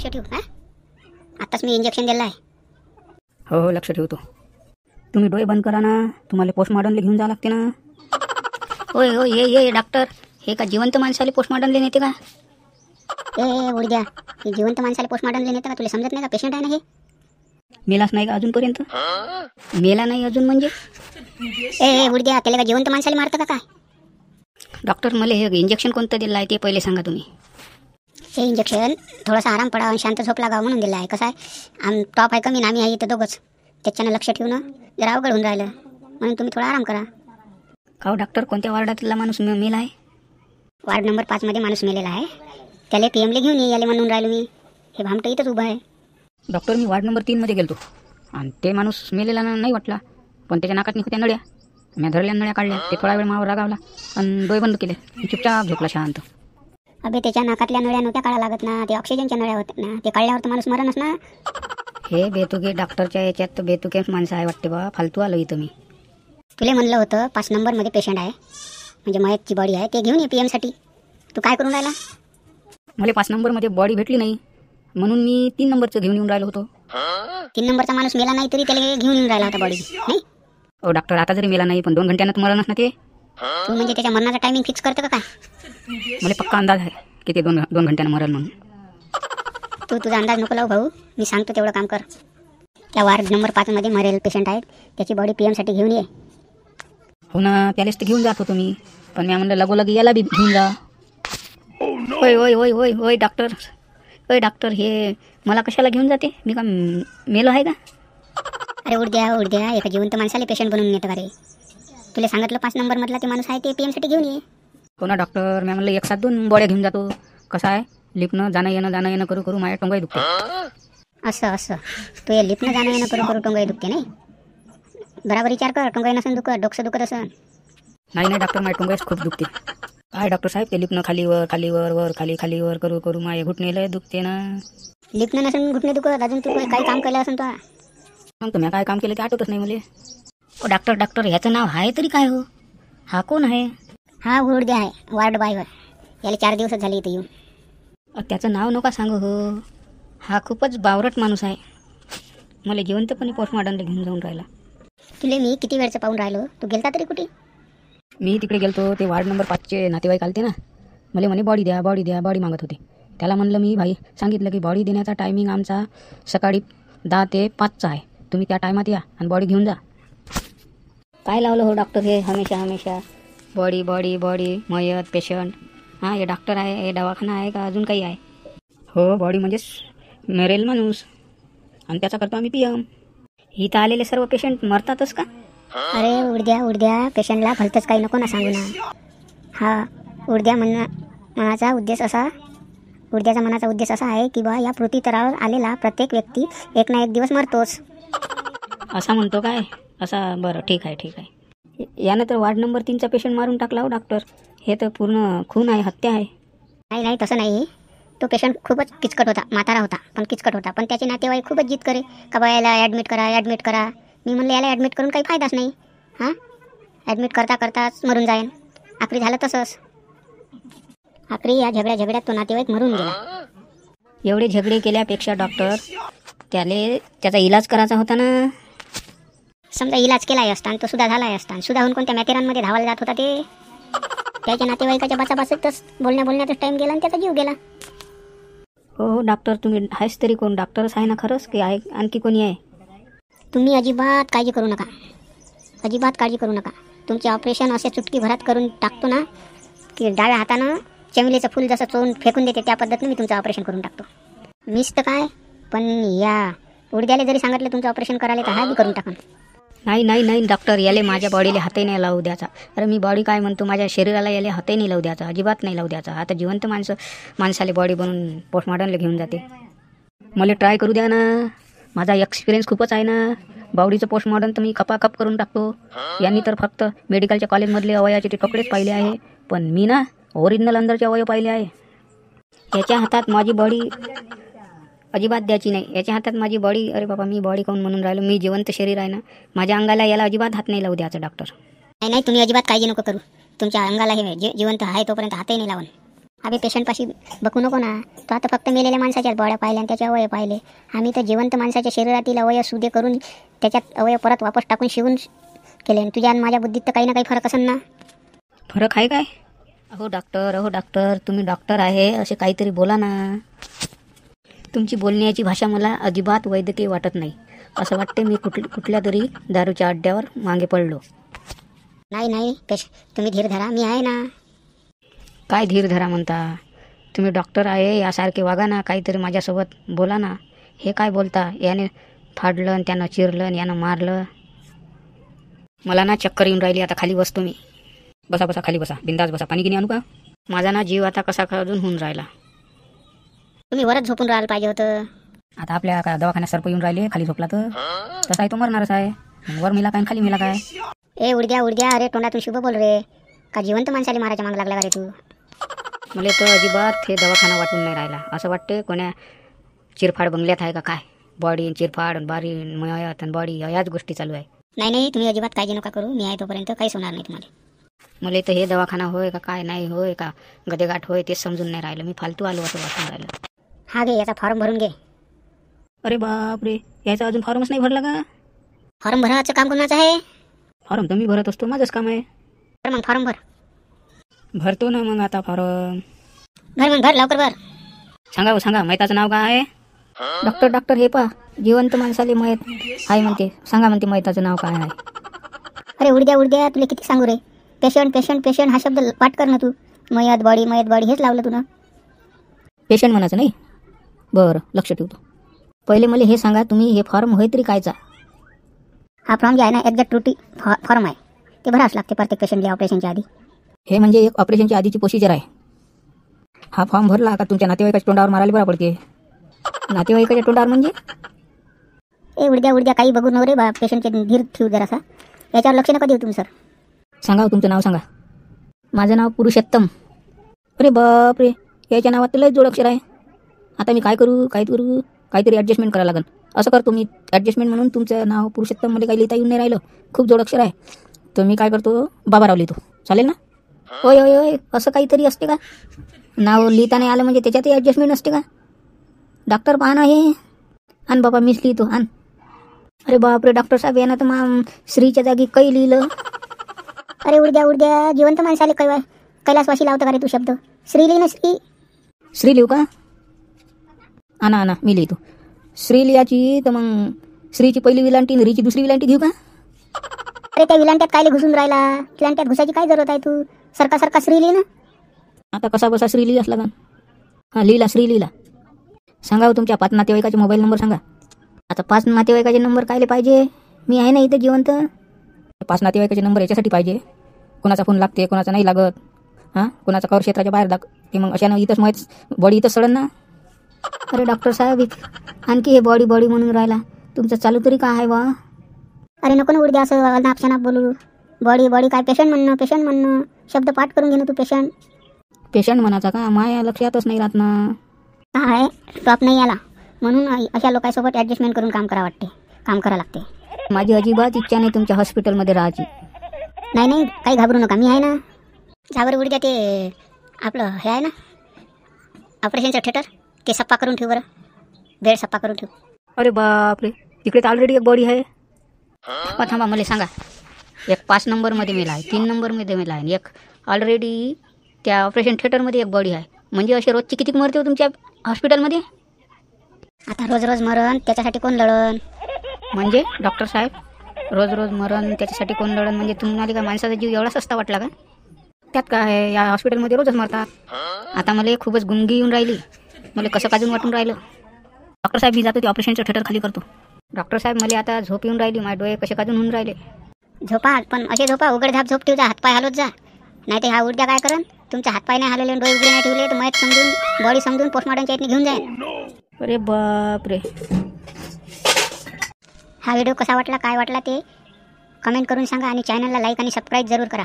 ठेव. हां, आत्ताच मी इंजेक्शन दिलं आहे. हो हो, लक्ष ठेवतो. तुम्ही डोळे बंद करा ना, तुम्हाला पोस्टमॉर्टमला घेऊन जावं लागते ना. होय होय, ये डॉक्टर. हे का जिवंत माणसाला पोस्टमॉर्टमला नेते का? उडद्या, हे जिवंत माणसाला पोस्टमॉर्टमला नेते का? तुला समजत नाही का? पेशंट आहे ना हे. मेलाच नाही का अजूनपर्यंत? मेला नाही अजून म्हणजे? उडद्या, त्याला का जिवंत माणसाला मारतं का काय? डॉक्टर, मला हे इंजेक्शन कोणतं दिलं आहे ते पहिले सांगा तुम्ही. हे इंजेक्शन थोडासा आराम पडावा आणि शांत झोप लागावं म्हणून दिलं आहे. कसं आहे, टॉप आहे कमी, आम्ही आहे इथं दोघंच. त्याच्यानं लक्ष ठेवणं जरा अवघड होऊन राहिलं, म्हणून तुम्ही थोडा आराम करा. का हो डॉक्टर, कोणत्या वार्डातला माणूस मेला आहे? वार्ड नंबर 5 मध्ये माणूस मेलेला आहे. त्याला पीएमला घेऊन यायला म्हणून राहिलो मी. हे भामटं इथंच उभं आहे. डॉक्टर, मी वार्ड नंबर 3 मध्ये गेलतो आणि ते माणूस मेलेला नाही वाटला, पण त्याच्या नाकात होत्या नळ्या. मी धरल्या नळ्या काढल्या. ते थोडा वेळ मावर रागावला आणि डोळे बंद केले. चुपचाप झोपला शांत. अबे, त्याच्या नाकातल्या नळ्या नव्हत्या काढा लागत ना, ते ऑक्सिजनच्या नळ्या होत्या ना. ते काढल्यावर तर माणूस मरणच ना. हे बेतुके डॉक्टरच्या याच्यात तर बेतुकेच माणसं आहे वाटते बा. फालतू आलो इथं मी. तुला म्हणलं होतं 5 नंबरमध्ये पेशंट आहे, म्हणजे मयतची बॉडी आहे, ते घेऊन ये पीएमसाठी. तू काय करून राहिला? मला 5 नंबरमध्ये बॉडी भेटली नाही, म्हणून मी 3 नंबरचं घेऊन येऊन राहिलो होतो. 3 नंबरचा माणूस मेला नाही तरी त्याला घेऊन येऊन राहिला होता बॉडी, नाही? ओ डॉक्टर, आता जरी मेला नाही पण 2 घंट्यानं मरणच ना ते. तू म्हणजे त्याच्या मरणाचा टायमिंग फिक्स करतं का काय? मला पक्का अंदाज आहे की ते 2 घंट्यानं मरण म्हणून. तू तुझा अंदाज नको लावू भाऊ, मी सांगतो तेवढं काम कर. त्या वार्ड नंबर 5 मध्ये मरेल पेशंट आहेत, त्याची बॉडी पीएमसाठी घेऊन ये. हो ना, त्यालाच तर घेऊन जात होतो मी, पण मी म्हणलं लगोलगी याला बी घेऊन जा. होय होय होय होय होय डॉक्टर, होय डॉक्टर, हे मला कशाला घेऊन जाते? मी का मेलो आहे का? अरे उडद्या, एका जिवंत माणसाला पेशंट बनवून येतं का रे? तुला सांगितलं 5 नंबरमधला ते माणूस आहे ते पीएमसाठी घेऊन ये. हो ना डॉक्टर, मी म्हणलं 1-2 बॉड्या घेऊन जातो. कसं आहे, लिपणं जाणं येणं करू माझ्या टोंगाई दुखते. असं तू हे लिपणं जाणं येणं करू टोंगाई दुखते नाही? बराबर विचार कर, टोंगाई नसून दुखत, डोकं दुखत असं. नाही डॉक्टर, माझ्या टोंगाईच खूप दुखते. काय डॉक्टर साहेब, ते लिपणं खालीवर वर खालीवर करू माझे घुटणे लय दुखते ना. लिपणं नसून घुटणे दुखत, अजून तू काही काम केलं असं तू? मग तुम्ही काय काम केलं ते आठवतच नाही मला. ओ डॉक्टर, ह्याचं नाव आहे तरी काय हो? हा कोण आहे? हा उडद्या आहे, वार्ड बायवर. याला 4 दिवसच झाले इथे येऊन. त्याचं नाव नका सांगू हो. हा खूपच बावरट माणूस आहे. मला जिवंतपणे पोस्टमॉर्टमला घेऊन जाऊन राहिला. तुले मी किती वेळचं पाहून राहिलो, तू गेलता तरी कुठे? मी तिकडे गेलतो, ते वार्ड नंबर 5चे नातेवाईक आलते ना. मला म्हणे बॉडी द्या, बॉडी मागत होते. त्याला म्हणलं मी भाई सांगितलं की बॉडी देण्याचा टायमिंग आमचा सकाळी 10 ते 5चा आहे. तुम्ही त्या टायमात या आणि बॉडी घेऊन जा. काय लावलं हो डॉक्टर हे हमेशा बॉडी मयत पेशंट. हां, हे डॉक्टर आहे, हे दवाखाना आहे का अजून काही आहे? हो, बॉडी म्हणजेच मरेल माणूस, आणि त्याचा करतो आम्ही पीएम. इथं आलेले सर्व पेशंट मरतातच का? अरे उडद्या, पेशंटला भलतंच काही नको ना सांगू ना. हा उडद्या मनाचा उद्देश असा आहे की बा या पृथ्वीतलावर आलेला प्रत्येक व्यक्ती एक ना एक दिवस मरतोच. असा म्हणतो काय? असा, बरं ठीक आहे. यानं तर वार्ड नंबर 3चा पेशंट मारून टाकला हो डॉक्टर. हे तर पूर्ण खून आहे, हत्या आहे. नाही तसं नाही. तो पेशंट खूपच किचकट होता, म्हातारा होता पण किचकट होता. पण त्याचे नातेवाईक खूपच जिद करे का बा याला ॲडमिट करा. मी म्हणलं याला ॲडमिट करून काही फायदाच नाही. हां, ॲडमिट करताच मरून जाईन. आखरी झालं तसंच. आखरी या झगड्यात तो नातेवाईक मरून गेला. एवढे झगडे केल्यापेक्षा डॉक्टर त्याचा इलाज करायचा होता ना. समजा इलाज केलाय असता आणि तो सुद्धा झालाय असता, सुद्धाहून कोणत्या मॅथेरांमध्ये धावायला जात होता ते. त्याच्या नातेवाईकाच्या बाचाबाचतच बोलण्यातच टाईम गेला आणि त्याचा जीव गेला. हो डॉक्टर, तुम्ही आहेच तरी कोण? डॉक्टरच आहे ना खरंच की आहे आणखी कोणी आहे? तुम्ही अजिबात काळजी करू नका. तुमचे ऑपरेशन असे चुटकीभरात करून टाकतो ना की डाव्या हातानं चमेलीचं फूल जसं चोरून फेकून देते त्या पद्धतीने मी तुमचं ऑपरेशन करून टाकतो. मीच तर काय, पण या उडद्याला जरी सांगितलं तुमचं ऑपरेशन करायला तर हा बी करून टाकन. नाही डॉक्टर, याले माझ्या बॉडीला हातही नाही लावू द्यायचा. अरे मी बॉडी काय म्हणतो, माझ्या शरीराला याले हातही नाही लावू द्यायचा, अजिबात नाही लावू द्यायचा. आता जिवंत माणसाला बॉडी बनवून पोस्टमॉर्टमला घेऊन जाते. मला ट्राय करू द्या ना, माझा एक्सपिरियन्स खूपच आहे ना. बॉडीचं पोस्टमॉर्टम तर मी खपाखप करून टाकतो. यांनी तर फक्त मेडिकलच्या कॉलेजमधले अवयवाचे ते तुकडेच पाहिले आहे, पण मी ना ओरिजिनल अंदरचे अवयव पाहिले आहे. याच्या हातात माझी बॉडी अजिबात द्यायची नाही. याच्या हातात माझी बॉडी. अरे बाबा, मी बॉडी काऊन म्हणून राहिलो? मी जिवंत शरीर आहे ना, माझ्या अंगाला याला अजिबात हात नाही लावू द्यायचं डॉक्टर. नाही तुम्ही अजिबात काळजी नको करू. तुमच्या अंगाला हे जिवंत आहे तोपर्यंत हातही नाही लावून. आम्ही पेशंटपाशी बघू नको ना. तो आता फक्त मेलेल्या माणसाच्याच बॉड्या पाहिल्या आणि त्याचे अवयव पाहिले. आम्ही तर जिवंत माणसाच्या शरीरातील अवयव सुदे करून त्याच्यात अवयव परत वापस टाकून शिवून केले. आणि तुझ्या आणि माझ्या बुद्धीत तर काही ना काही फरक असेल ना. फरक आहे काय? अहो डॉक्टर, तुम्ही डॉक्टर आहे असे काहीतरी बोला ना. तुमची बोलण्याची भाषा मला अजिबात वैद्यकीय वाटत नाही. असं वाटते मी कुठल्या तरी दारूच्या अड्ड्यावर मागे पडलो. नाही तुम्ही धीर धरा, मी आहे ना. काय धीर धरा म्हणता? तुम्ही डॉक्टर आहे यासारखे वागा ना. काहीतरी माझ्यासोबत बोला ना. हे काय बोलता? याने फाडलं आणि त्यानं चिरलं आणि यानं मारलं. मला ना चक्कर येऊन राहिली. आता खाली बसतो मी. बसा खाली बसा, बिंदास बसा. पाणी गिनी आणू का? माझा ना जीव आता कसा अजून होऊन राहिला. तुम्ही वरच झोपून राहायला पाहिजे होतं. आता आपल्या का दवाखान्यात सर्प येऊन राहिले. खाली झोपला तर तसा आहे तो मरणारच आहे. वर मिला काय खाली मिला काय? ए उडद्या अरे तोंडातून शुभ बोल रे. का जिवंत माणसाला मारायच्या माग लागला का रे तू? मला तर अजिबात हे दवाखाना वाटून नाही राहिला. असं वाटते कोण्या चिरफाड बंगल्यात आहे का काय. बॉडी चिरफाड बारी मयत आणि बॉडी याच गोष्टी चालू आहे. नाही तुम्ही अजिबात काळजी नका करू. मी आहे तोपर्यंत काहीच होणार नाही तुम्हाला. मला तर हे दवाखाना होय का काय नाही होय का गदेगाठ होय तेच समजून नाही राहिलं. मी फालतू आलो असं वाटून राहिलं. हा घे याचा फॉर्म भरून घे. अरे बापरे, याचा अजून फॉर्मच नाही भरला का? फॉर्म भरायचं काम कोणाचं आहे? फॉर्म तर मी भरत असतो, माझंच काम आहे. तर मग फॉर्म भरतो ना मग आता फॉर्म. भर लवकर भर. सांगा मैताचं नाव काय आहे? डॉक्टर हे पा जिवंत माणसाले मयत आहे म्हणते. सांगा म्हणते मैताचं नाव काय आहे? अरे उडद्या तुला किती सांगू रे. पेशंट हा शब्द पाठ कर ना तू. मयत बॉडी हेच लावलं तू ना. पेशंट म्हणायचं नाही. बरं लक्ष ठेवतो. पहिले मला हे सांगा तुम्ही हे फॉर्म होय तरी कायचा? हा फॉर्म जे आहे ना एक्झॅक्ट ट्रुटी फॉर्म आहे. ते भरावंच लागते प्रत्येक पेशंटला ऑपरेशनच्या आधी. हे म्हणजे एक ऑपरेशनच्या आधीची प्रोसिजर आहे. हा फॉर्म भरला का तुमच्या नातेवाईकाच्या तोंडावर मारायला बरा पडते. नातेवाईकाच्या तोंडावर म्हणजे? ए उडद्या काही बघू नको रे बा. पेशंटचे धीर ठेवू जरासा. याच्यावर लक्ष नका देऊ तुम्ही सर. सांगा तुमचं नाव सांगा. माझं नाव पुरुषोत्तम. अरे बापरे, याच्या नावात लय जोड अक्षर आहे. आता मी काय करू काहीतरी ॲडजस्टमेंट करावं लागेल. असं करतो मी ॲडजस्टमेंट म्हणून तुमचं नाव पुरुषोत्तम मध्ये काही लिहिता येऊन नाही राहिलं. खूप जोड अक्षर आहे. तर मी काय करतो बाबाराव लिहितो. चालेल ना? होय असं काहीतरी असते का? नाव लिहिता नाही आलं म्हणजे त्याच्यातही ॲडजस्टमेंट असते का? डॉक्टर पहा ना हे. आण बाबा मीच लिहितो आण. अरे बापरे, डॉक्टर साहेब यांना तर श्रीच्या जागी काही लिहिलं. अरे उडद्या जिवंत माणसाले कैलासवासी लावतं का रे तू शब्द? श्री लिहि ना श्री लिहू का? आणा मी लिहितो. श्री लिहायची तर मग श्रीची पहिली विलांटी आणि रीची दुसरी विलांटी देऊ का? अरे त्या विलांट्यात कायले घुसून राहिला? विलांट्यात घुसायची काय जरूरत आहे? तू सरका श्री लिहि ना. आता कसा बसा श्री लिहिलास लागन. हां लिहिला श्री लिहिला. सांगा तुमच्या 5 नातेवाईकाचे मोबाईल नंबर सांगा. आता 5 नातेवाईकाचे नंबर कायले पाहिजे? मी आहे ना इथं जिवंत. 5 नातेवाईकाचे नंबर याच्यासाठी पाहिजे. कोणाचा फोन लागते कोणाचा नाही लागत. हां कोणाचा कवर क्षेत्राच्या बाहेर ते मग अशानं इथंच माहीत बॉडी इथंच सडन ना. अरे डॉक्टर साहेब आणखी हे बॉडी म्हणून राहिला. तुमचं चालू तरी काय आहे बा? अरे नको ना उडद्या असं नापशानाप बोलू. बॉडी काय पेशंट म्हणणं शब्द पाठ करून घे ना तू. पेशंट म्हणायचा का? माया लक्षातच नाही राहत ना. काय स्टॉप नाही आला म्हणून अशा लोकांसोबत ॲडजस्टमेंट करून काम करा लागते. माझी अजिबात इच्छा नाही तुमच्या हॉस्पिटलमध्ये राहायची. नाही काही घाबरू नका, मी आहे ना. जावर उडद्या ते आपलं हे आहे ना ऑपरेशनचं थिएटर, ते सप्पा करून ठेव बरं. बेड सप्पा करून ठेव. अरे बापरे, तिकडे तर ऑलरेडी एक बॉडी आहे. थांबा मला सांगा. एक 5 नंबरमध्ये मेला आहे, 3 नंबरमध्ये मेला आहे, एक ऑलरेडी त्या ऑपरेशन थिएटरमध्ये एक बॉडी आहे. म्हणजे असे रोजची किती मरते हो तुमच्या हॉस्पिटलमध्ये? आता रोज मरण त्याच्यासाठी कोण लढन? म्हणजे डॉक्टर साहेब रोज मरण त्याच्यासाठी कोण लढन म्हणजे तुम्हाला काय माणसाचा जीव एवढा सस्ता वाटला का? त्यात काय आहे, या हॉस्पिटलमध्ये रोजच मरतात. आता मला खूपच गुंगी येऊन राहिली. मला कसं काजून वाटून राहिलं. डॉक्टर साहेब मी जातो ते ऑपरेशनचं थिएटर खाली करतो. डॉक्टर साहेब मला आता झोप येऊन राहिली. माझे डोळे कसे काजून होऊन राहिले. झोपा पण असे झोपा उघडझाप झोप ठेव जा. हातपाय हलवत जा. नाही तर हा उडद्या काय करण? तुमच्या हातपाय नाही हलवले डोळे उघडे नाही ठेवले तर मयत समजून बॉडी समजून पोस्टमॉर्टमच्या इथने घेऊन जाईल. अरे बापरे. हा व्हिडिओ कसा वाटला काय वाटला ते कमेंट करून सांगा आणि चॅनलला लाईक आणि सबस्क्राईब जरूर करा.